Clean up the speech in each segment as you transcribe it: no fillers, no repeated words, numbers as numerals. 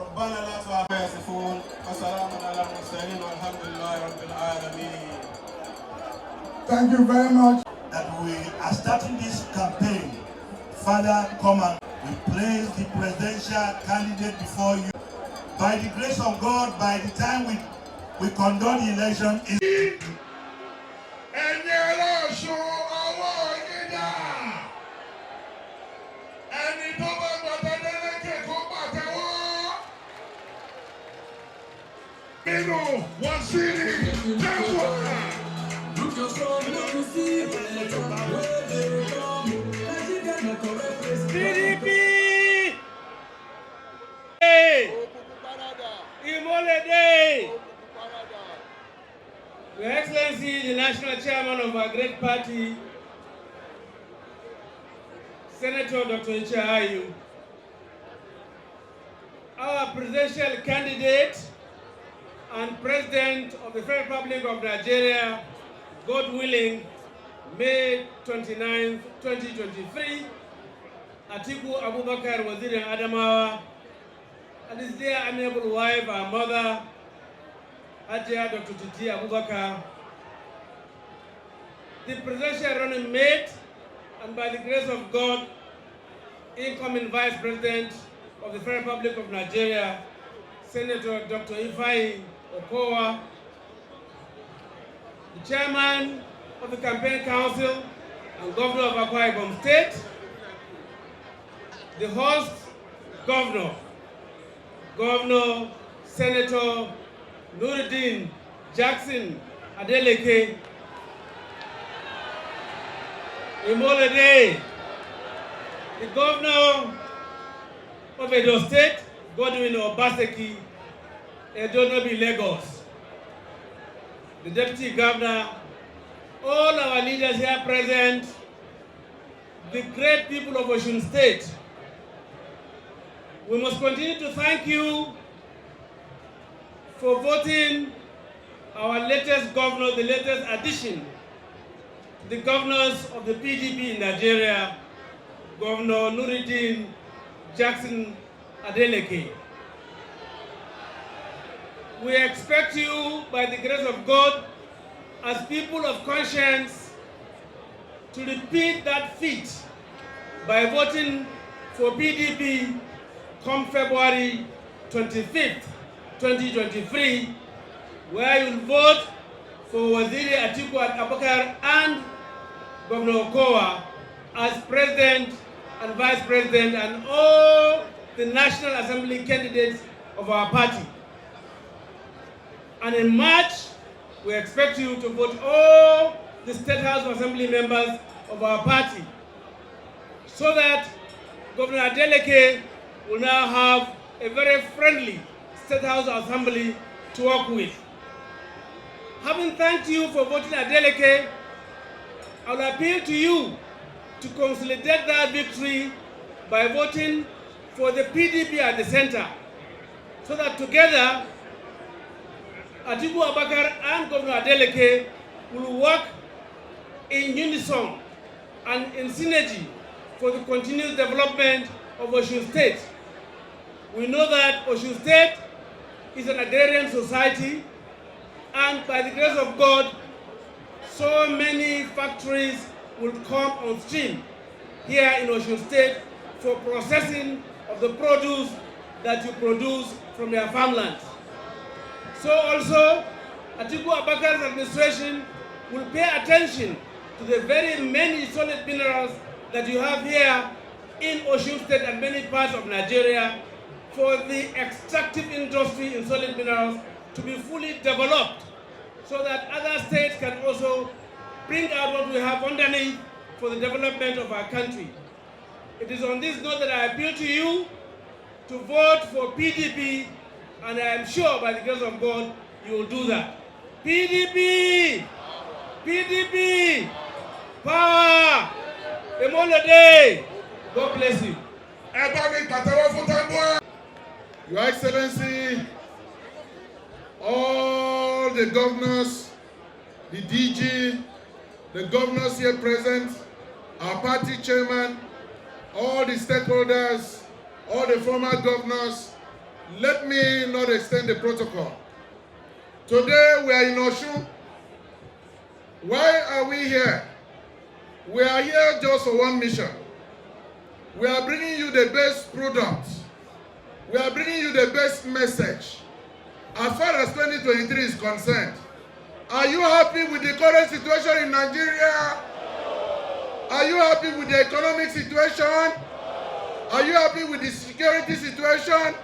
ربنا لا تؤاخذنا يصفون وسلام على المرسلين والحمد لله رب العالمين. Thank you very much. That we are starting this campaign. Father, come and we place the presidential candidate before you. By the grace of God, by the time we conduct the election, PDP! Your Excellency, the National Chairman of our great party, Senator Dr. Ichahayu, our presidential candidate and President of the Federal Republic of Nigeria, God willing, May 29, 2023, Atiku Abubakar Waziri Adamawa, and his dear amiable wife, our mother, Hajia Dr. Titi Abubakar, the presidential running mate, and by the grace of God, incoming Vice President of the Federal Republic of Nigeria, Senator Dr. Okowa, the Chairman of the Campaign Council and Governor of Akwa Ibom State, the host Governor, Senator Nuruddin Jackson Adeleke, Imolede, the Governor of Edo State, Godwin Obaseki, Edonobi, Lagos, the Deputy Governor, all our leaders here present, the great people of Osun State. We must continue to thank you for voting our latest governor, the latest addition to the governors of the PDP in Nigeria, Governor Nuruddin Jackson Adeleke. We expect you, by the grace of God, as people of conscience, to repeat that feat by voting for PDP come February 25th, 2023, where you will vote for Waziri Atiku Abubakar and Governor Okowa as President and Vice President and all the National Assembly candidates of our party. And in March, we expect you to vote all the State House of Assembly members of our party, so that Governor Adeleke will now have a very friendly State House Assembly to work with. Having thanked you for voting Adeleke, I will appeal to you to consolidate that victory by voting for the PDP at the center, so that together Atiku Abubakar and Governor Adeleke will work in unison and in synergy for the continuous development of Osun State. We know that Osun State is an agrarian society, and by the grace of God, so many factories will come on stream here in Osun State for processing of the produce that you produce from your farmlands. So also, Atiku Abubakar's administration will pay attention to the very many solid minerals that you have here in Osun State and many parts of Nigeria, for the extractive industry in solid minerals to be fully developed, so that other states can also bring out what we have underneath for the development of our country. It is on this note that I appeal to you to vote for PDP, and I am sure by the grace of God you will do that. PDP! PDP! Power! Emolede! God bless you. Your Excellency, all the governors, the DG, the governors here present, our party chairman, all the stakeholders, all the former governors, Let me not extend the protocol. Today we are in Osun. Why are we here? We are here just for one mission. We are bringing you the best product. We are bringing you the best message. As far as 2023 is concerned, are you happy with the current situation in Nigeria? Are you happy with the economic situation? Are you happy with the security situation?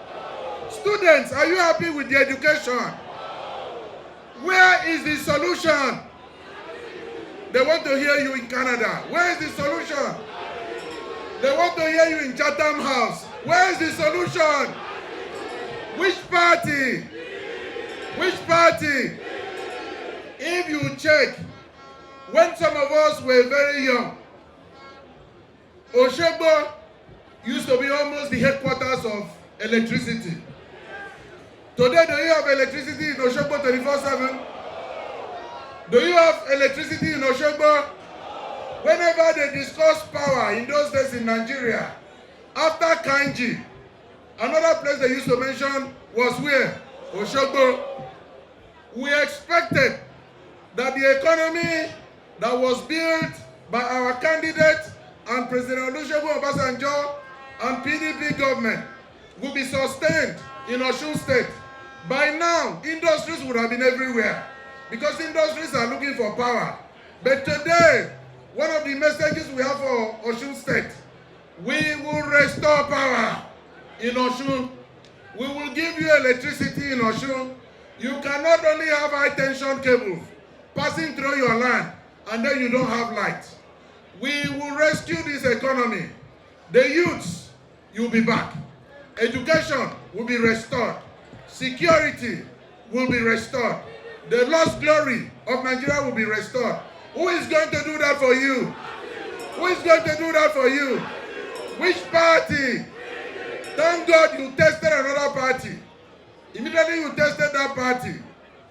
Students, are you happy with the education? Where is the solution? They want to hear you in Canada. Where is the solution? They want to hear you in Chatham House. Where is the solution? Which party? Which party? If you check, when some of us were very young, Osogbo used to be almost the headquarters of electricity. Today, do you have electricity in Osogbo 24/7? Do you have electricity in Osogbo? Whenever they discuss power in those days in Nigeria, after Kanji, another place they used to mention was where? Osogbo. We expected that the economy that was built by our candidate and President Olusegun Obasanjo and PDP government would be sustained in Osun State. By now, industries would have been everywhere because industries are looking for power. But today, one of the messages we have for Osun State, we will restore power in Osun. We will give you electricity in Osun. You cannot only have high tension cables passing through your land and then you don't have light. We will rescue this economy. The youths, you'll be back. Education will be restored. Security will be restored. The lost glory of Nigeria will be restored. Who is going to do that for you? Who is going to do that for you? Which party? Thank God you tested another party. Immediately you tested that party.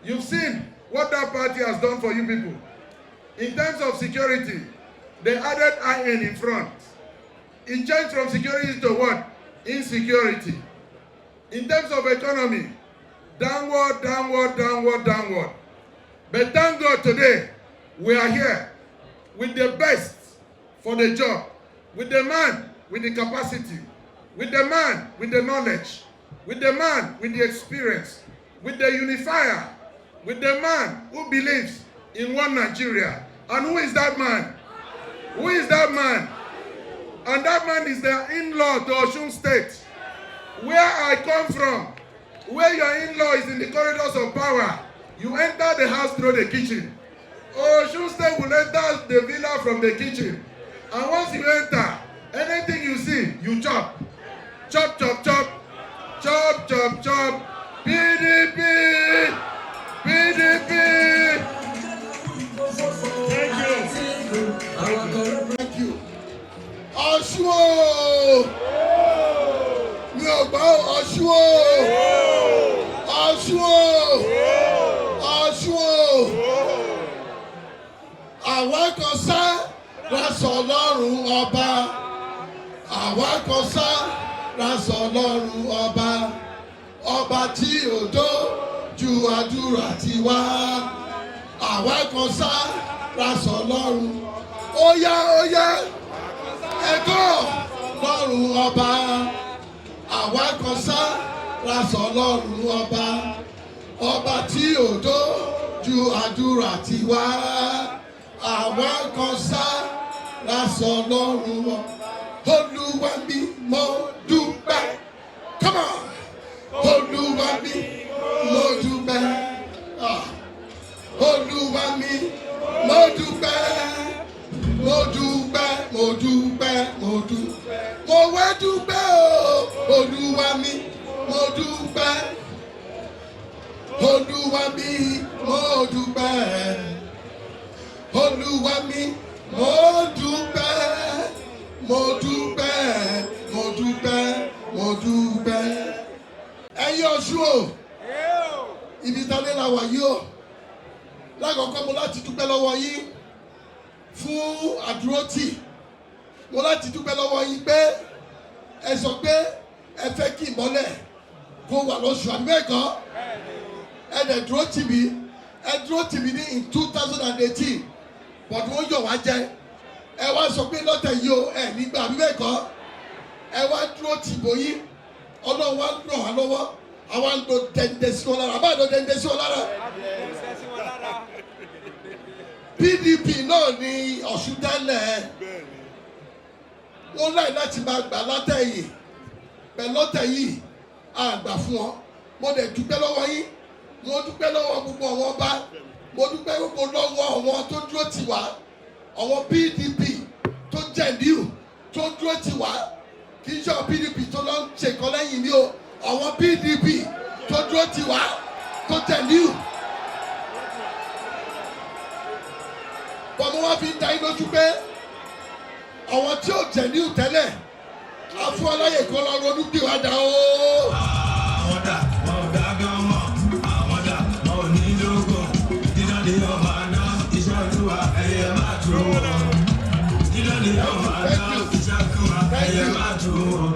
You've seen what that party has done for you people. In terms of security, they added IN in front. It changed from security to what? Insecurity. In terms of economy, downward, downward, downward, downward. But thank God today, we are here with the best for the job, with the man with the capacity, with the man with the knowledge, with the man with the experience, with the unifier, with the man who believes in one Nigeria. And who is that man? Who is that man? And that man is the in-law to Osun State. Where I come from, where your in-law is in the corridors of power, you enter the house through the kitchen. Osun State will enter the villa from the kitchen. And once you enter, anything you see, you chop. Chop, chop, chop. Chop, chop, chop. PDP! PDP! Thank you. Osun! Mi ò gbọ́ Osun! Osun! Osun! Àwa kan sá rásọ̀ Ọlọ́run ọba. Àwa kan sá rásọ̀ Ọlọ́run ọba. Ọba tí ò dójú àdúrà ti wá. Àwa kan sá rásọ̀ Ọlọ́run. Ó yá ẹ̀kọ́ Ọlọ́run ọba. Àwa kan sá rásọ̀ Ọlọ́run ọba. Ọba tí ò dójú àdúrà ti wá. Àwa kan sá rásọ̀ Ọlọ́run ọba. Olúwa mi mo dúpẹ́. Come on. Olúwa mi mo dúpẹ́. Olúwa mi mo dúpẹ́. Mo dúpẹ́, mo dúpẹ́, mo dúpẹ́. Mo wá dúpẹ́ o. Olúwa mi mo dúpẹ́. Olúwa mi mo dúpẹ́. Olúwa mi mo dúpẹ́. Mo dúpẹ́, mo dúpẹ́, mo dúpẹ́. Ẹ̀yin Ọ̀ṣun o, ibi ìtàlẹ́ la wà yìí o. Lákọ̀ọ́kọ́ mo láti dúpẹ́ lọ́wọ́ yín fún àdúrótì. Mo láti dúpẹ́ lọ́wọ́ yín pé ẹ sọ pé ẹ fẹ́ kí ìmọ́lẹ̀ kó wà lọ́sùn àbí bẹ́ẹ̀ kọ́ ẹ̀dẹ̀ dúró tì mí ní in 2018 but wọ́n yọ̀ wá jẹ́ ẹ wá sọ pé lọ́tẹ̀ yìí o ẹ̀ nígbà àbí bẹ́ẹ̀ kọ́ ẹ wá dúró tì bóyí ọlọ́run wá ràn wá lọ́wọ́ àwa ń lo dẹ̀ndẹ̀ sí wọn lára àbá lo dẹ̀ndẹ̀ sí wọn lára PDP náà ní Ọ̀ṣun tẹ́lẹ̀ wọ́n láì láti máa gbà látẹ̀yìn pẹ̀lú lọ́tẹ̀ yìí àgbà fún wọn mo dẹ̀ dúpẹ́ lọ́wọ́ yín mo dúpẹ́ lọ́wọ́ gbogbo àwọn ọba mo dúpẹ́ gbogbo lọ́wọ́ àwọn tó dúró tì wá àwọn PDP tó jẹ̀ndíù tó dúró tì wá kì í ṣe àwọn PDP tó lọ ń ṣèkọ́ lẹ́yìn ní o àwọn PDP tó dúró tì wá tó jẹ̀ndíù. bọ́n mo wá fi ń da yín lójú pé àwọn tí ò jẹ̀ndíù tẹ́lẹ̀ afúnwaláyè kan lọ ronú bí wàá dà ó. àwọn dà wọn ò dá gan mọ́ àwọn dà wọn ò ní lógo dídá ni yóò máa ná iṣẹ́ olúwa ẹ̀yẹ máa tó wọn. dídá ni yóò máa ná iṣẹ́ olúwa ẹ̀yẹ máa tó wọn.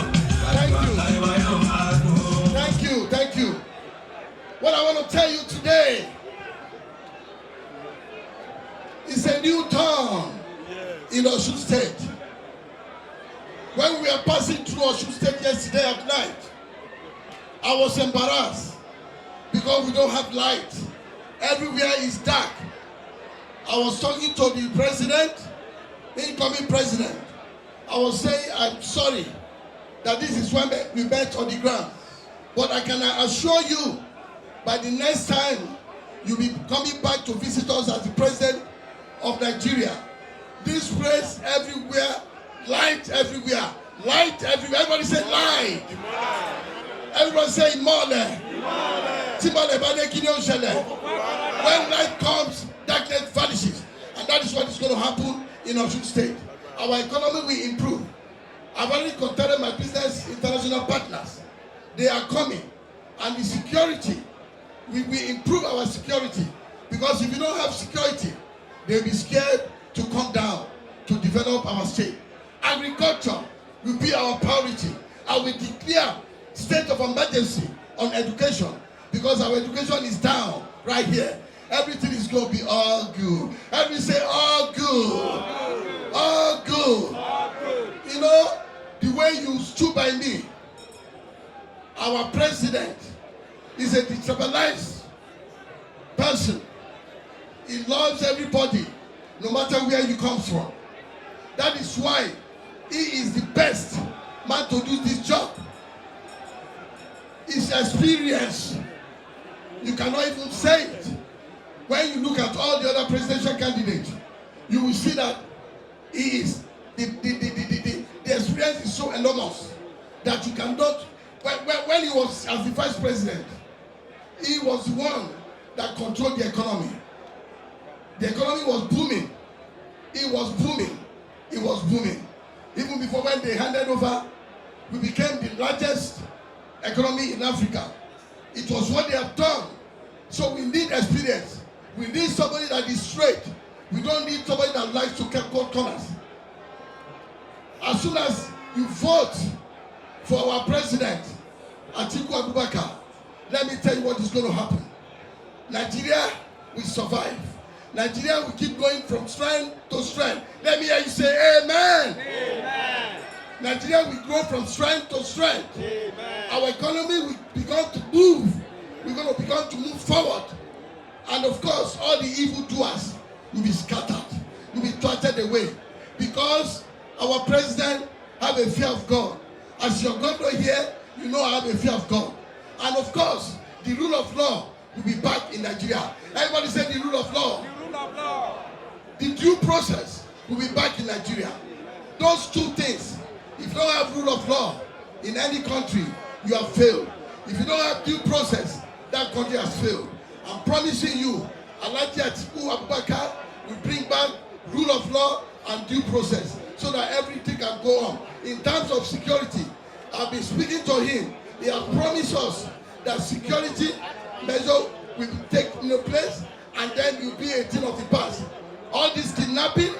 Thank you. What I want to tell you today is a new dawn in Osun State. When we were passing through Osun State yesterday at night, I was embarrassed because we don't have light. Everywhere is dark. I was talking to the president, incoming president. I was saying, I'm sorry that this is when we met on the ground. But I can assure you, by the next time you'll be coming back to visit us as the president of Nigeria, this place everywhere, light everywhere. Light everywhere. Everybody say light. Everybody say imole. When light comes, darkness vanishes. And that is what is going to happen in Osun State. Our economy will improve. I've already contacted my business international partners. They are coming. And the security, we will improve our security. Because if you don't have security, they'll be scared to come down to develop our state. Agriculture will be our priority. I will declare state of emergency on education because our education is down right here. Everything is going to be all good. Everybody say all good. All good. You know, the way you stood by me, our president is a decentralized person. He loves everybody, no matter where you come from. That is why he is the best man to do this job. His experience, you cannot even say it. When you look at all the other presidential candidates, you will see that he is the experience is so enormous that you cannot. When he was as the vice president, he was the one that controlled the economy. The economy was booming. It was booming. It was booming. Even before when they handed over, we became the largest economy in Africa. It was what they have done. So we need experience. We need somebody that is straight. We don't need somebody that likes to cut corners. As soon as you vote for our president, Atiku, let me tell you what is going to happen. Nigeria will survive. Nigeria will keep going from strength to strength. Let me hear you say amen. Amen. Nigeria will grow from strength to strength. Amen. Our economy will begin to move. We're going to begin to move forward. And of course, all the evildoers will be scattered, will be thwarted away. Because our president have a fear of God. As your governor here, you know I have a fear of God. And of course, the rule of law will be back in Nigeria. Everybody say the rule of law. The rule of law. The due process will be back in Nigeria. Those two things, if you don't have rule of law in any country, you have failed. If you don't have due process, that country has failed. I'm promising you, Alhaji Atiku Abubakar will bring back rule of law and due process so that everything can go on. In terms of security, I've been speaking to him. He has promised us that security measure will take place and then it will be a thing of the past. All this kidnapping,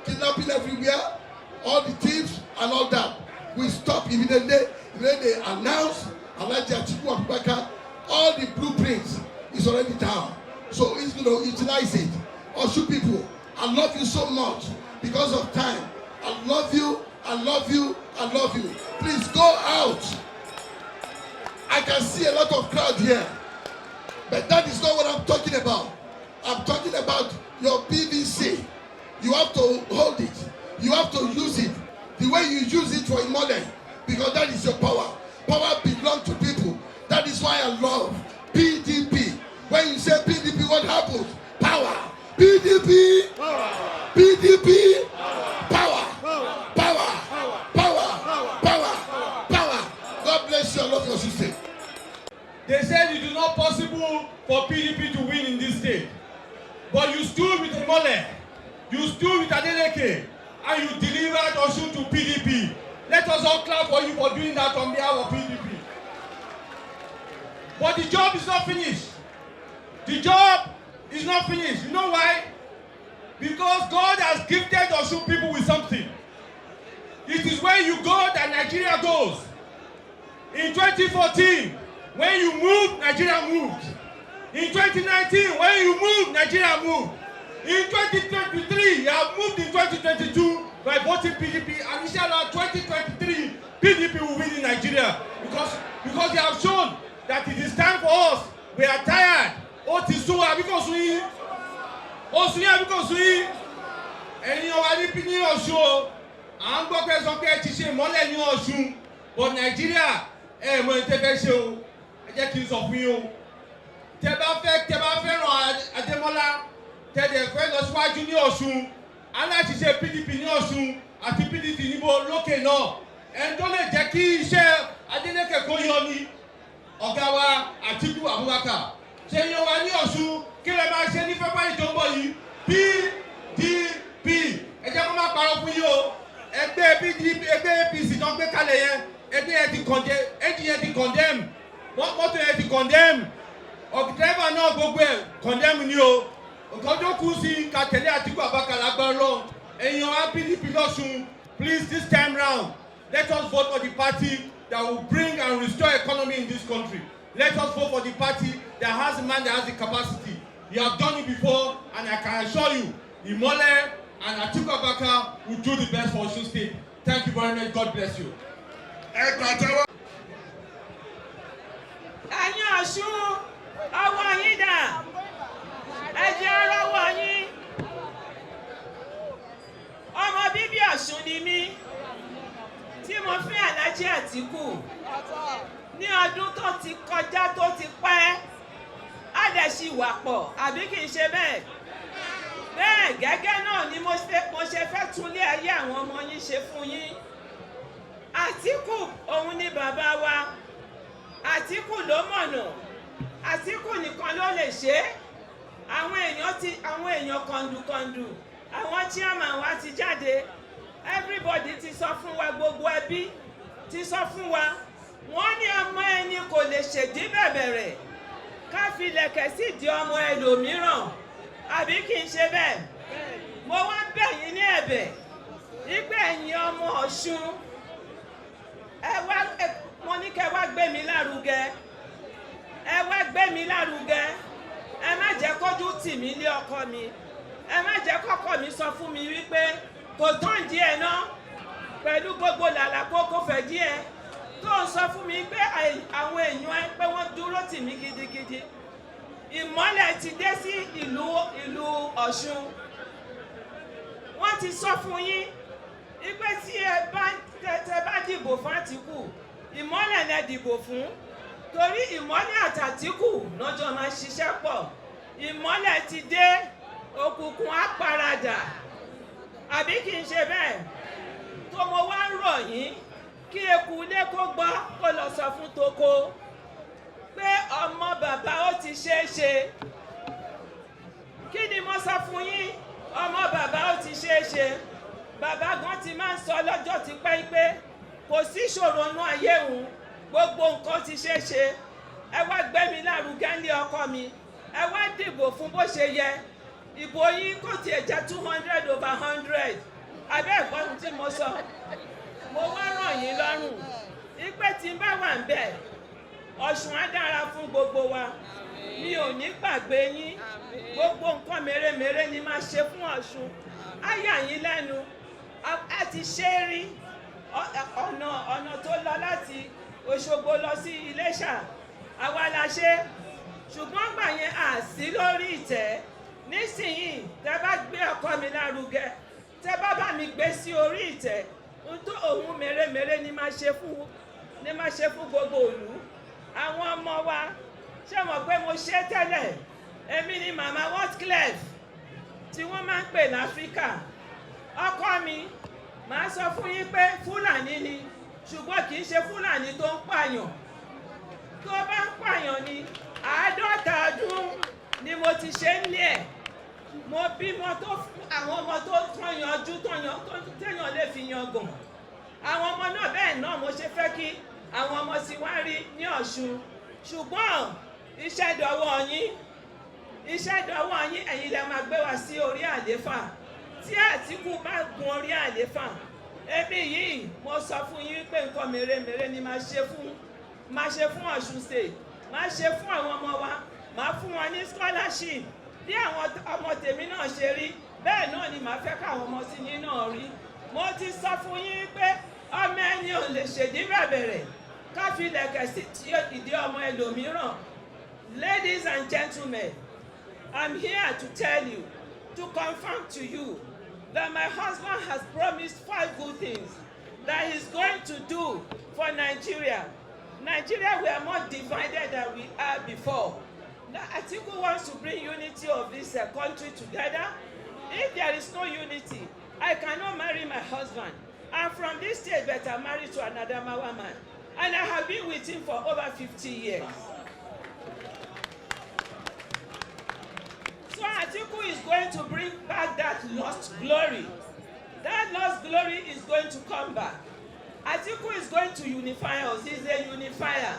kidnapping everywhere, all the thieves and all that will stop immediately the day they announced Alhaji Atiku Abubakar, all the blueprints is already down. So he's going to utilize it. Osun people, I love you so much because of time. I love you, I love you, I love you. Please go out. I can see a lot of crowd here. But that is not what I'm talking about. I'm talking about your PVC. You have to hold it. You have to use it the way you use it for Imole, because that is your power. Power belongs to people. That is why I love PDP. When you say PDP, what happens? Power. PDP. Power. PDP. Power. Power. Power. Power. Power. God bless you. I love your system. They said it is not possible for PDP to win in this state. But you stood with Imole, you stood with Adeleke, and you delivered Osun to PDP. Let us all clap for you for doing that on behalf of PDP. But the job is not finished. The job is not finished. You know why? Because God has gifted Osun people with something. It is where you go that Nigeria goes. In 2014, when you moved, Nigeria moved. In 2019, when you moved, Nigeria moved. In 2023, you have moved in 2022 by voting PDP, and inshallah 2023, PDP will win in Nigeria because they have shown that it is time for us. We are tired. Because we ẹ̀yin ọ̀wá ní pínlẹ̀ Ọ̀ṣun à ń gbọ́ pé sọ pé ẹ ti ṣe ìmọ́lẹ̀ ní Ọ̀ṣun but Nàìjíríà ẹ̀ mọ̀ ní tẹ́fẹ́ ṣe o ẹ jẹ́ kí n sọ fún yín o tẹ́ bá fẹ́ràn Adémọ́lá tẹ́lẹ̀ fẹ́ lọ síwájú ní Ọ̀ṣun aláṣiṣẹ́ PDP ní Ọ̀ṣun àti PDP níbo lókè náà ẹni tó lè jẹ́ kí iṣẹ́ Adeleke kó yọ ní ọ̀gá wa Atiku Abubakar ṣe yan wa ní Ọ̀ṣun kí lè máa ṣe ní February tó ń bọ̀ yìí PDP ẹ jẹ́ kó má parọ́ fún yín o ẹgbẹ́ PDP ẹgbẹ́ APC tó ń gbé kalẹ̀ yẹn ẹgbẹ́ yẹn ti condemn ẹgbẹ́ yẹn ti condemn mọ́tò yẹn ti condemn ọ̀gídẹ́fà náà gbogbo ẹ̀ condemn ni o nǹkan tó kù sí ká tẹ̀lé Atiku Abubakar lágbára lọ ẹ̀yin wa PDP lọ́ṣun please this time round let us vote for the party that will bring and restore economy in this country. Let us vote for the party that has the man that has the capacity. You have done it before, and I can assure you, Imole and Atiku Abubakar will do the best for Osun State. Thank you very much. God bless you. Ẹ̀yin Ọ̀ṣun, ọwọ́ yín dà, ẹ jẹ́ ọwọ́ yín. Ọmọ bíbí Ọ̀ṣun ni mí, tí mo fẹ́ Alhaji Atiku. Ní ọdún tó ti kọjá tó ti pẹ́, á dẹ̀ ṣì wà pọ̀, àbí kì í ṣe bẹ́ẹ̀? Bẹ́ẹ̀ gẹ́gẹ́ náà ni mo ṣe fẹ́ túnlé ayé àwọn ọmọ yín ṣe fún yín. Atiku òun ni bàbá wa. Atiku ló mọ̀nà. Atiku nìkan ló lè ṣe é. Àwọn èèyàn kọ̀ǹdùkọ̀ǹdù, àwọn chairman wa ti jáde. Everybody ti sọ fún wa, gbogbo ẹbí ti sọ fún wa. Wọ́n ní ọmọ ẹni kò lè ṣèdí bẹ̀bẹ̀rẹ̀ ká fi lẹ̀kẹ̀ sí di ọmọ ẹlòmíràn, àbí kì í ṣe bẹ́ẹ̀? Mo wá bẹ̀ yín ní ẹ̀bẹ̀ wípé ẹ̀yin ọmọ Ọ̀ṣun mo ní kẹ́ wá gbé mi lárugẹ, ẹ wá gbé mi lárugẹ, ẹ má jẹ́ kójú tì mí lé ọkọ mi, ẹ má jẹ́ kọ́kọ́ mi sọ fún mi wípé kò tán díẹ̀ náà pẹ̀lú gbogbo làlàkókò fẹ̀ díẹ̀ tó ń sọ fún mi pé àwọn èèyàn ẹ pé wọ́n dúró tì mí gidigidi. Ìmọ́lẹ̀ ti dé sí ìlú Ọ̀ṣun. Wọ́n ti sọ fún yín wípé tí ẹ bá dìbò fún Atiku, Ìmọ́lẹ̀ lẹ dìbò fún. Torí Ìmọ́lẹ̀ àti Atiku lọ́jọ́ máa ṣiṣẹ́ pọ̀. Ìmọ́lẹ̀ ti dé, òkùnkùn á paradà. Àbí kì í ṣe bẹ́ẹ̀? Tó mo wá ń rọ̀ yín kí eku ilé kó gbọ́ kó lọ sọ fún toko pé ọmọ bàbá ó ti ṣeé ṣe. Kí ni mo sọ fún yín? Ọmọ bàbá ó ti ṣeé ṣe. Bàbá gan ti máa ń sọ lọ́jọ́ ti pẹ́ pé kò sí ìṣòro inú ayé òun, gbogbo nǹkan ti ṣeé ṣe. Ẹ wá gbé mi lárugẹ ní ọkọ mi, ẹ wá dìbò fún bó ṣe yẹ. Ìbò yín kò tiẹ̀ jẹ́ 200/100. Abẹ́ ẹ̀gbọ́n tí mo sọ. Mo wá ràn yín lọ́rùn Ipe tí n bá wà ń bẹ̀, Ọ̀ṣun á dára fún gbogbo wa. Mi ò ní gbàgbé yín. Gbogbo nǹkan mèremère ni máa ṣe fún Ọ̀ṣun. Á yà yín lẹ́nu. A ti ṣe é rí ọ̀nà tó lọ láti Òṣogbo lọ sí Iléṣà. Àwa la ṣe. Ṣùgbọ́n gbà yẹn à sí lórí ìtẹ́. Nísìnyí, tẹ́ bá gbé ọkọ mi lárugẹ, tẹ́ bá bá mi gbé sí orí ìtẹ́, ohun mèremère ni máa ṣe fún gbogbo ìlú. Àwọn ọmọ wa ṣé mọ̀ pé mo ṣe tẹ́lẹ̀. Èmi ni màmá WIKELEAKS tí wọ́n máa ń pè ní Áfíríkà. Ọkọ mi màá sọ fún yín pé Fúlàní ni, ṣùgbọ́n kì í ṣe Fúlàní tó ń pààyàn. Tó bá ń pààyàn ni 50 ọdún ni mo ti ṣe ń lé ẹ̀. Mo bímọ àwọn ọmọ tó yanjú téèyàn lè fi yangàn. Àwọn ọmọ náà bẹ́ẹ̀ náà mo ṣe fẹ́ kí àwọn ọmọ sì wá rí ní Ọ̀ṣun. Ṣùgbọ́n iṣẹ́ dọwọ́ yín. Ẹ̀yin lẹ máa gbé wa sí orí àléfà. Tí Àtíkù bá gun orí àléfà, ẹbí yìí mo sọ fún yín pé nǹkan mèremère ni máa ṣe fún Ọ̀ṣun State. Máa ṣe fún àwọn ọmọ wa. Máa fún wọn ní scholarship. Bí àwọn ọmọ tèmi náà ṣe rí, bẹ́ẹ̀ náà ni màá fẹ́ káwọn ọmọ sí yín náà rí. Mo ti sọ fún yín pé ọmọ ẹni ò lè ṣèdí bẹ̀bẹ̀rẹ̀ ká fi lẹ̀kẹ̀ sí ìdí ọmọ ẹlòmíràn. Ladies and gentlemen, I'm here to tell you, to confirm to you, that my husband has promised 5 good things that he's going to do for Nigeria. Nigeria, we are more divided than we are before. Atiku wants to bring unity of this country together. If there is no unity, I cannot marry my husband. I'm from this state, but I'm married to another man. And I have been with him for over 50 years. So Atiku is going to bring back that lost glory. That lost glory is going to come back. Atiku is going to unify us. He's a unifier.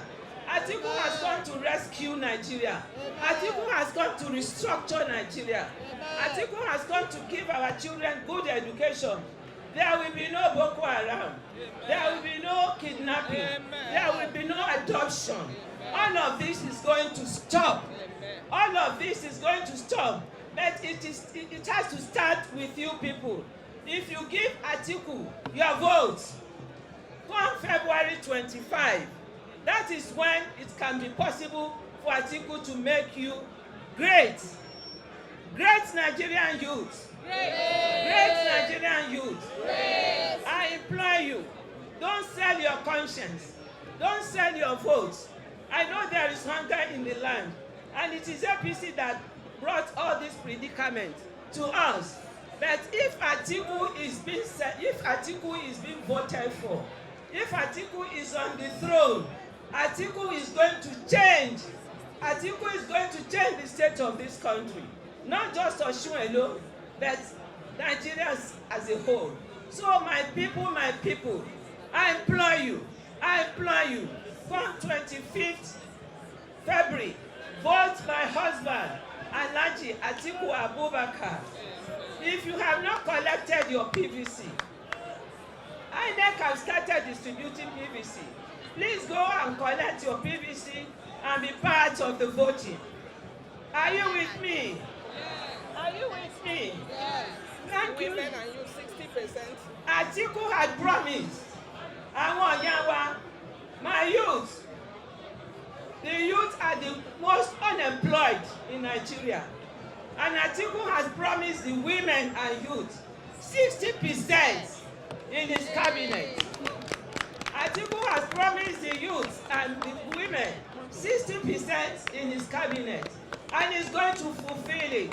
Atiku has come to rescue Nigeria. Atiku has come to restructure Nigeria. Atiku has come to give our children good education. There will be no Boko Haram. There will be no kidnapping. There will be no adoption. All of this is going to stop. All of this is going to stop. But it has to start with you people. If you give Atiku your vote, come February 25, that is when it can be possible for Atiku to make you great. Great Nigerian youth. Great Nigerian youth. I implore you, don't sell your conscience. Don't sell your votes. I know there is hunger in the land, and it is APC that brought all this predicament to us. But if Atiku is being voted for, if Atiku is on the throne, Atiku is going to change. Atiku is going to change the state of this country. Not just Osun alone, but Nigeria as a whole. So my people, I implore you, come 25th February, vote my husband, Alhaji Atiku Abubakar. If you have not collected your PVC, INEC have started distributing PVC. Please go and collect your PVC and be part of the voting. Are you with me? Are you with me? Yes. Thank you. Women and you 60%. Atiku had promised. Àwọn ìyá wa, my youth, the youth are the most unemployed in Nigeria. And Atiku has promised the women and youth 60% in his cabinet. Atiku has promised the youth and the women 60% in his cabinet. And he's going to fulfill it.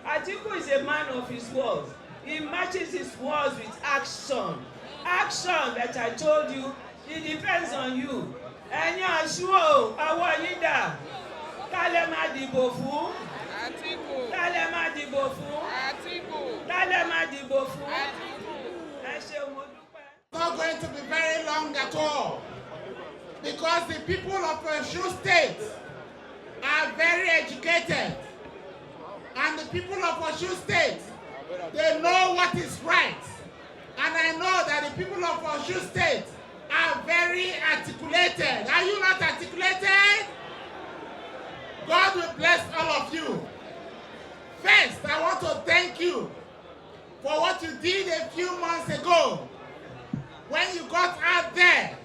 Atiku is a man of his words. He matches his words with action. Action that I told you, it depends on you. Ẹ̀yin Ọ̀ṣun, àwọn yín dà. Ta lẹ máa dìbò fún? Atiku. Ta lẹ máa dìbò fún? Atiku. Ta lẹ máa dìbò fún? Atiku. Ẹ ṣeun, mo dúpẹ́. It's not going to be very long at all, because the people of Osun State are very educated, and the people of Osun State, they know what is right. And I know that the people of Osun State are very articulated. Are you not articulated? God will bless all of you. First, I want to thank you for what you did a few months ago when you got out there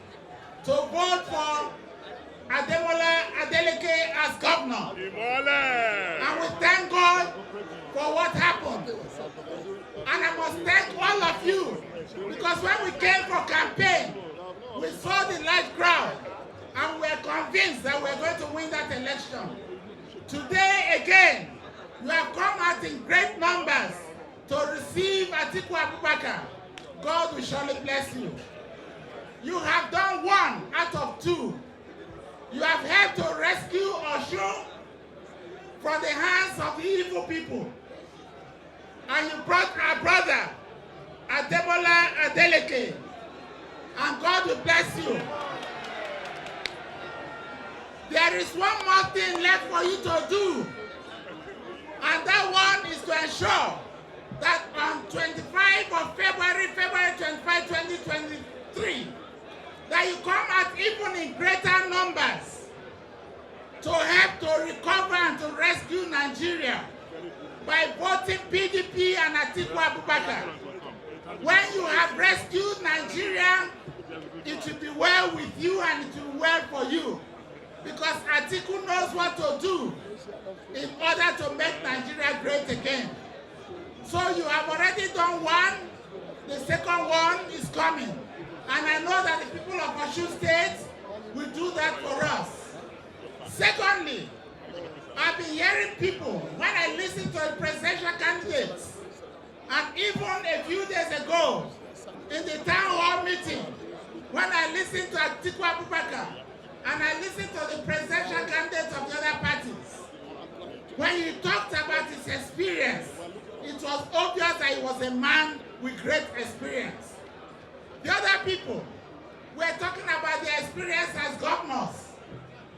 to vote for Adeleke as governor. And we thank God for what happened. And I must thank all of you, because when we came for campaign, we saw the large crowd and we were convinced that we were going to win that election. Today again, you have come out in great numbers to receive Atiku Abubakar. God will surely bless you. You have done 1 out of 2. You have helped to rescue Osun from the hands of the evil people. And you brought our brother, Adeleke, and God will bless you. There is one more thing left for you to do, and that one is to ensure that on 25 of February 25, 2023, that you come out even in greater numbers to help to recover and to rescue Nigeria by voting PDP and Atiku Abubakar. When you have rescued Nigeria, it will be well with you and it will be well for you, because Atiku knows what to do in order to make Nigeria great again. So you have already done 1. The second one is coming. And I know that the people of Osun State will do that for us. Secondly, I've been hearing people, when I listen to the presidential candidates, and even a few days ago, in the town hall meeting, when I listened to Atiku Abubakar, and I listened to the presidential candidates of the other parties, when he talked about his experience, it was obvious that he was a man with great experience. The other people were talking about their experience as governors.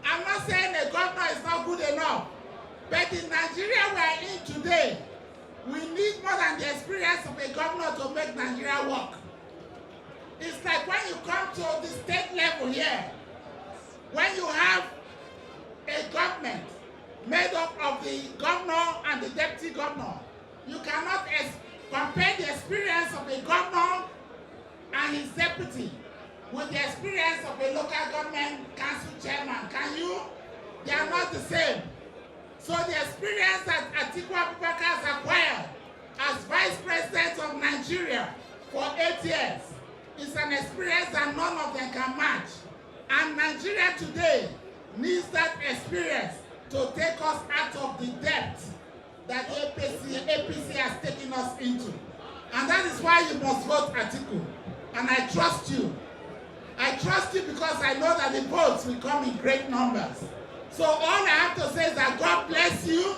I'm not saying a governor is not good enough, but in Nigeria we are in today, we need more than the experience of a governor to make Nigeria work. It's like when you come to the state level here, when you have a government made up of the governor and the deputy governor, you cannot compare the experience of a governor and his deputy with the experience of a local government council chairman. Can you? They are not the same. So the experience that Atiku Abubakar has acquired as vice president of Nigeria for 8 years is an experience that none of them can match. And Nigeria today needs that experience to take us out of the debt that APC has taken us into. And that is why you must vote Atiku. And I trust you. I trust you because I know that the votes will come in great numbers. So all I have to say is that God bless you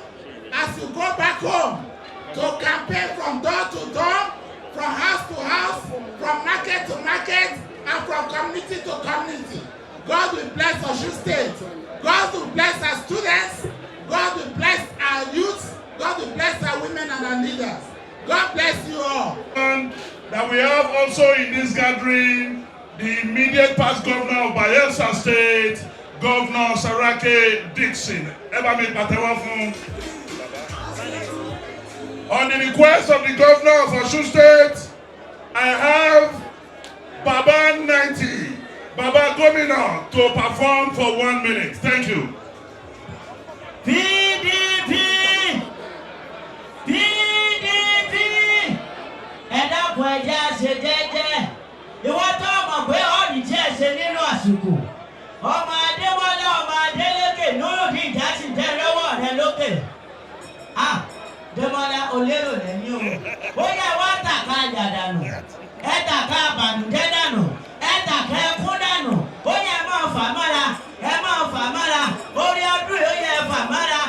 as you go back home to campaign from door to door, from house to house, from market to market, and from community to community. God will bless Osun State. God will bless our students. God will bless our youth. God will bless our women and our leaders. God bless you all. And that we have also in this gathering the immediate past governor of Bayelsa State, Governor Sarake Dixon. On the request of the governor of Osun State, I have Baba 90, Baba Gomina, to perform for 1 minute. Thank you. PDP! PDP! Ẹ̀dá kò ẹja ṣe jẹ́jẹ́. Ìwọ́n tó ọmọ pé ọ́ọ̀dì tí ẹ̀ ṣe nínú àsìkò. Ọmọ Adéwọlé ọmọ Adélékè lórí òbí ìjà sì tẹ lọ́wọ́ rẹ lókè. Démọ́lá olérò lẹ́ni o. Ó yẹ wá tàkà àjàdànù. Ẹ tàkà àbànújẹ́ dànù. Ẹ tàkà ẹkún dànù. Ó yẹ máa fà mára. Ẹ máa fà mára. Orí ọdún yóò yẹ fà mára.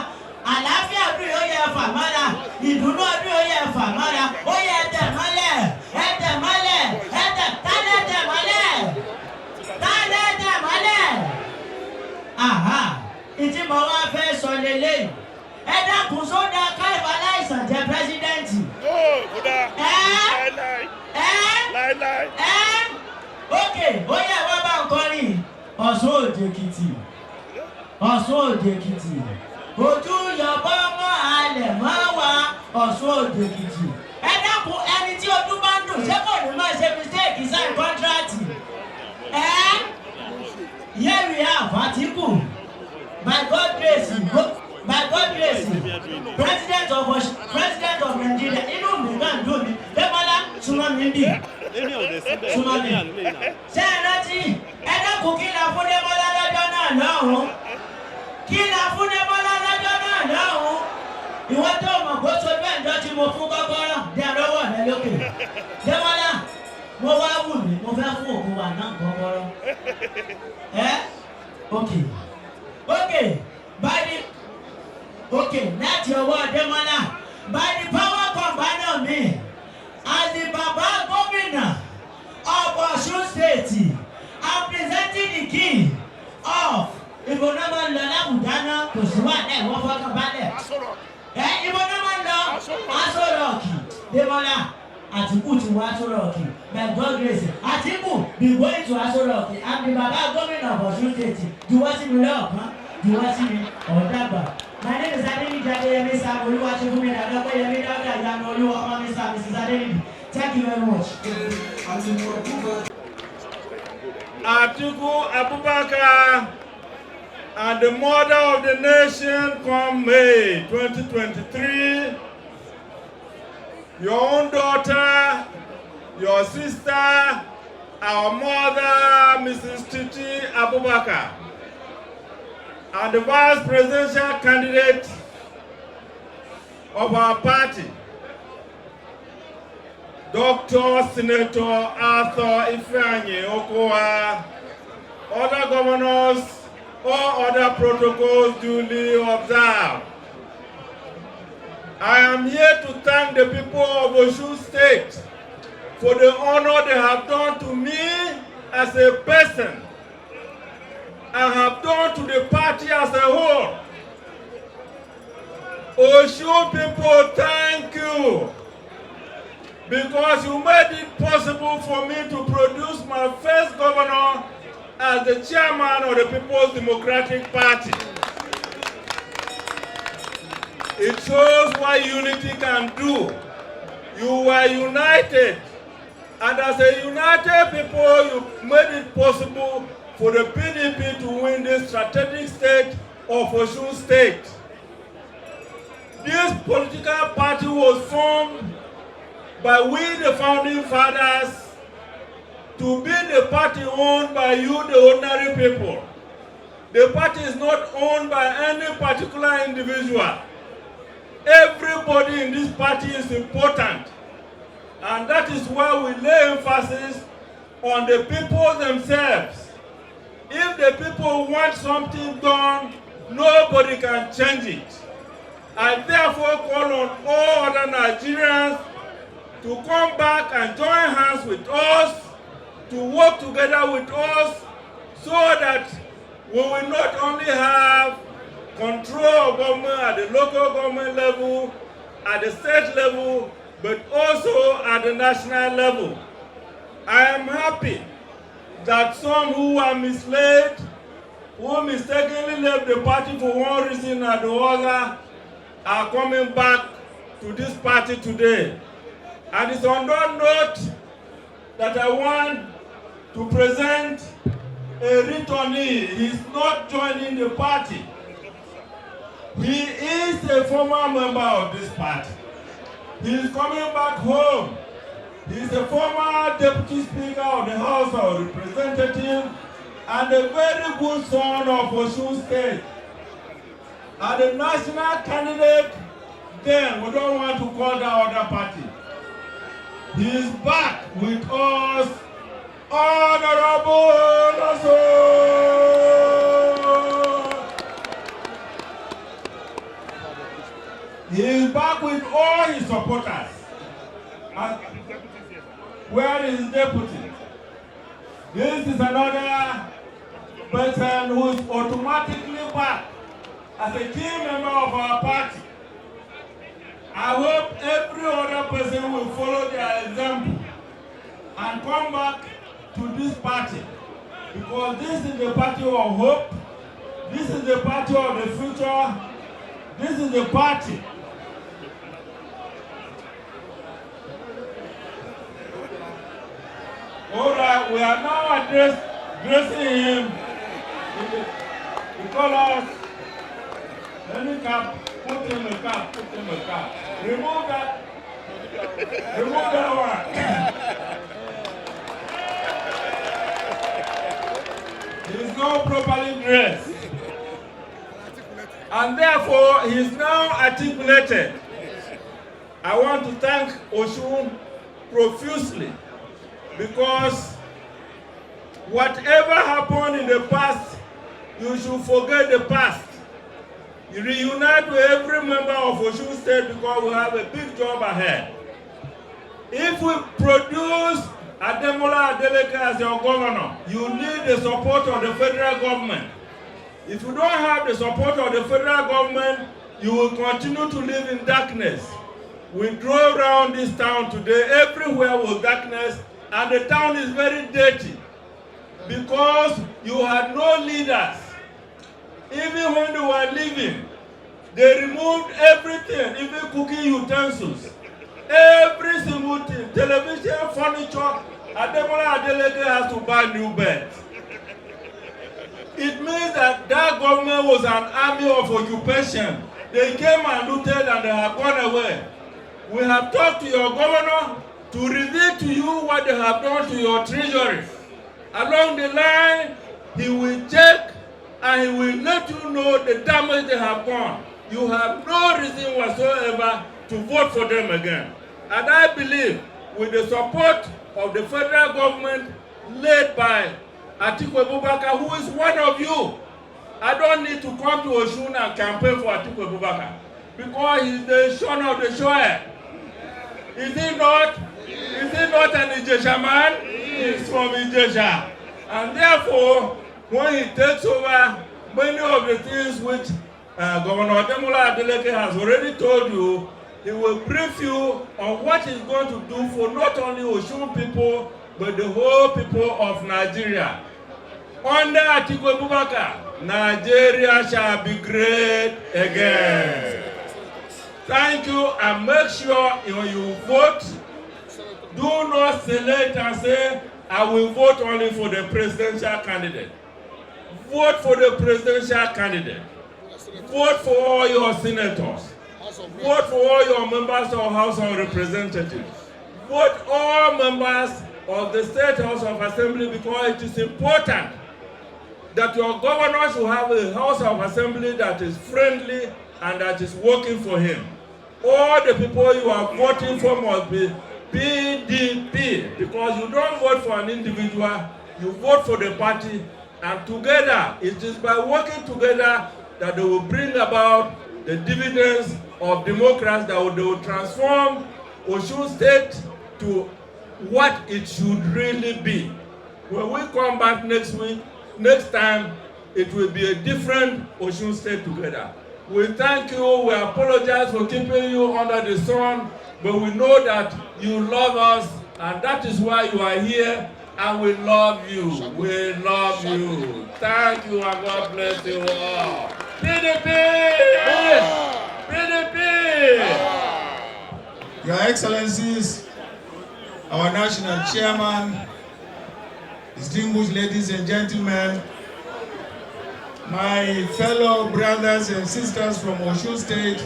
Àlàáfíà ọdún yóò yẹ fà mára. Ìdùnnú ọdún yóò yẹ fà mára. Ó yẹ tẹ̀ mọ́lẹ̀. Ẹ tẹ̀ mọ́lẹ̀. Ẹ tẹ̀ tálẹ̀ tẹ̀ mọ́lẹ̀. Tálẹ̀ tẹ̀ mọ́lẹ̀. Ìtí mo wá fẹ́ sọ lélẹ́yìn. Ẹ dákun sódà káìbá láìsàn jẹ pírẹsidẹ́ǹtì. Kódà. Láíláí. Okay, bóyá wọ́n bá ń kọrin Ọ̀ṣun Òdì Èkìtì. Ọ̀ṣun Òdì Èkìtì. Ojú yọ̀bọ́ mọ́ alẹ̀ mọ́ wa Ọ̀ṣun Òdì Èkìtì. Ẹ dákun ẹni tí ojú bá ń dùn ṣé kò ní máa ṣe mistake sign contract. Here we have Atiku. By God grace, President of Nigeria. Inú mi náà dùn mí. Dẹ́mọ́lá súnmọ́ mi bí. Súnmọ́ mi. Ṣé ẹ rántí? Ẹ dákun kí la fún Dẹ́mọ́lá lọ́jọ́ náà lọ́hùn-ún? Kí la fún Dẹ́mọ́lá lọ́jọ́ náà lọ́hùn-ún? Ìwọ tó mọ̀ kó sojú ẹ̀jọ́ tí mo fún kọ́kọ́rọ́ dé àlọ́wọ́ rẹ lókè. Dẹ́mọ́lá, mo wá wù mí, mo fẹ́ fún òkú wa náà kọ́kọ́rọ́. Okay, láti ọwọ́ Dẹ́mọ́lá, by the power combined on me, as the Baba Governor of Osun State, I'm presenting the king of Ìbọnàmọ́ lọ lábùdáná kò sí wà náà ìwọ́n fọ́kàn balẹ̀. Ìbọnàmọ́ lọ Aso Rock, Dẹ́mọ́lá, Atiku ti wọ Aso Rock, by God grace, Atiku be going to Aso Rock, and the Baba Governor of Osun State, juwọ́ sí mi lọ́ọ̀kan, juwọ́ sí mi ọ̀dàgbà. My name is Adeniji Adeyemi Sam Oluwachukwu Adokeyemi Dauda Iyanu Oluwa Mrs. Adeniji. Thank you very much. Atiku Abubakar and the mother of the nation come May 2023. Your own daughter, your sister, our mother, Mrs. Titi Abubakar, and the vice presidential candidate of our party, Dr. Senator Arthur Ifeanyi Okowa, other governors, all other protocols duly observed. I am here to thank the people of Osun State for the honor they have done to me as a person and have done to the party as a whole. Osun people, thank you, because you made it possible for me to produce my first governor as the chairman of the People's Democratic Party. It shows what unity can do. You were united, and as a united people, you made it possible for the PDP to win the strategic state of Osun State. This political party was formed by we, the founding fathers, to be the party owned by you, the ordinary people. The party is not owned by any particular individual. Everybody in this party is important, and that is why we lay emphasis on the people themselves. If the people want something done, nobody can change it. I therefore call on all other Nigerians to come back and join hands with us, to work together with us, so that we will not only have control of government at the local government level, at the state level, but also at the national level. I am happy that some who are misled, who mistakenly left the party for one reason or the other, are coming back to this party today. And it's on that note that I want to present a returnee. He's not joining the party. He is a former member of this party. He's coming back home. He's a former Deputy Speaker of the House of Representatives and a very good son of Osun State. And the national candidate, then we don't want to call that other party. He's back with us, Honorable Osun. He's back with all his supporters. And where is deputy? This is another person who is automatically back as a key member of our party. I hope every other person will follow their example and come back to this party, because this is the party of hope, this is the party of the future, this is the party all right, we are now addressing him with the colors. Any cap, put him a cap, put him a cap. Remove that one. He is now properly dressed. And therefore, he is now articulated. I want to thank Osun profusely, because whatever happened in the past, you should forget the past. You reunite with every member of Osun State, because we have a big job ahead. If we produce Ademola Adeleke as your governor, you need the support of the federal government. If you don't have the support of the federal government, you will continue to live in darkness. We drove around this town today, everywhere was darkness, and the town is very dirty because you had no leaders. Even when they were leaving, they removed everything, even cooking utensils. Every single thing, television, furniture, Ademola Adeleke has to buy new beds. It means that that government was an army of occupation. They came and looted and they have gone away. We have talked to your governor to reveal to you what they have done to your treasury. Along the line, he will check and he will let you know the damage they have done. You have no reason whatsoever to vote for them again. And I believe with the support of the federal government led by Atiku who is one of you, I don't need to come to Osun and campaign for Atiku because he's the son of the Shoah. Is he not? Is he not an Ijesha man? He's from Ijesha. And therefore, when he takes over, many of the things which Governor Ademola Adeleke has already told you, he will brief you on what he's going to do for not only Osun people, but the whole people of Nigeria. Under Atiku Nigeria shall be great again. Thank you, and make sure when you vote, do not select and say, I will vote only for the presidential candidate. Vote for the presidential candidate. Vote for all your senators. Vote for all your members of House of Representatives. Vote all members of the State House of Assembly, because it is important that your governor should have a House of Assembly that is friendly and that is working for him. All the people you are voting for must be PDP, because you don't vote for an individual, you vote for the party, and together, it is by working together that they will bring about the dividends of democracy that will transform Osun State to what it should really be. When we come back next time, it will be a different Osun State together. We thank you, we apologize for keeping you under the sun, but we know that you love us, and that is why you are here, and we love you. We love you. Thank you, and God bless you all. PDP! PDP! Your Excellencies, our National Chairman, distinguished ladies and gentlemen, my fellow brothers and sisters from Osun State,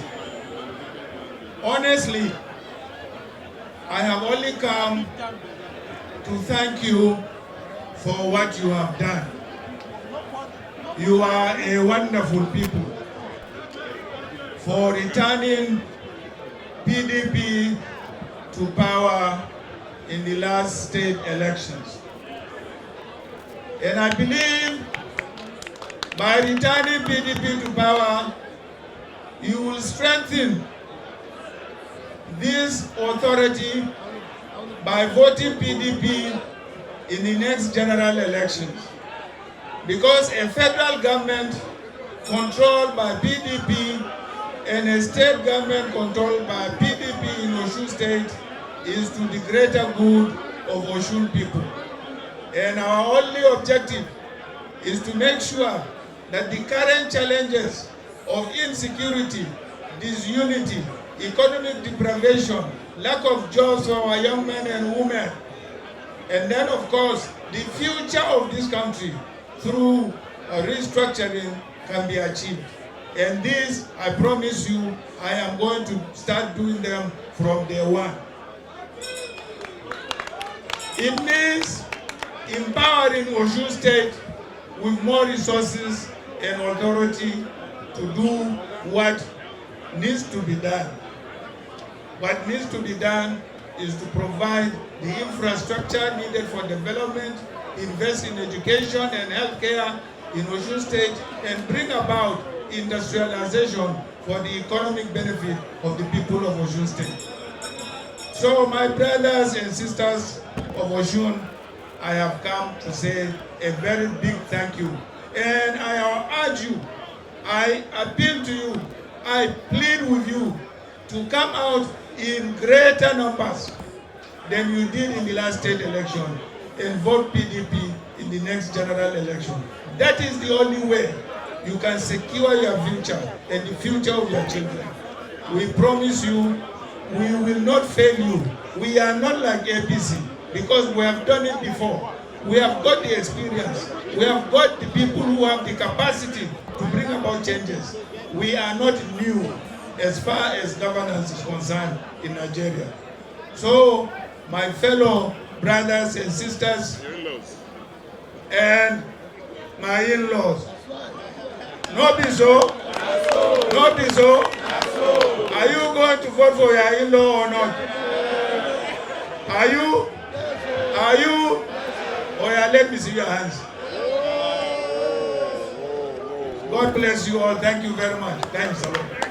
honestly, I have only come to thank you for what you have done. You are a wonderful people for returning PDP to power in the last state elections. And I believe by returning PDP to power, you will strengthen this authority by voting PDP in the next general elections. Because a federal government controlled by PDP and a state government controlled by PDP in Osun State is to the greater good of Osun people. And our only objective is to make sure that the current challenges of insecurity, disunity, economic deprivation, lack of jobs for our young men and women, and then of course the future of this country through restructuring can be achieved. And this, I promise you, I am going to start doing them from day one. It means empowering Osun State with more resources and authority to do what needs to be done. What needs to be done is to provide the infrastructure needed for development, invest in education and healthcare in Osun State, and bring about industrialization for the economic benefit of the people of Osun State. So my brothers and sisters of Osun, I have come to say a very big thank you. And I urge you, I appeal to you, I plead with you to come out in greater numbers than you did in the last state election and vote PDP in the next general election. That is the only way you can secure your future and the future of your children. We promise you, we will not fail you. We are not like APC because we have done it before. We have got the experience. We have got the people who have the capacity to bring about changes. We are not new as far as governance is concerned in Nigeria. So, my fellow brothers and sisters and my in-laws, no be so? No be so? Are you going to vote for your in-law or not? Are you? Are you? Oh yeah, let me see your hands. God bless you all. Thank you very much. Thanks a lot.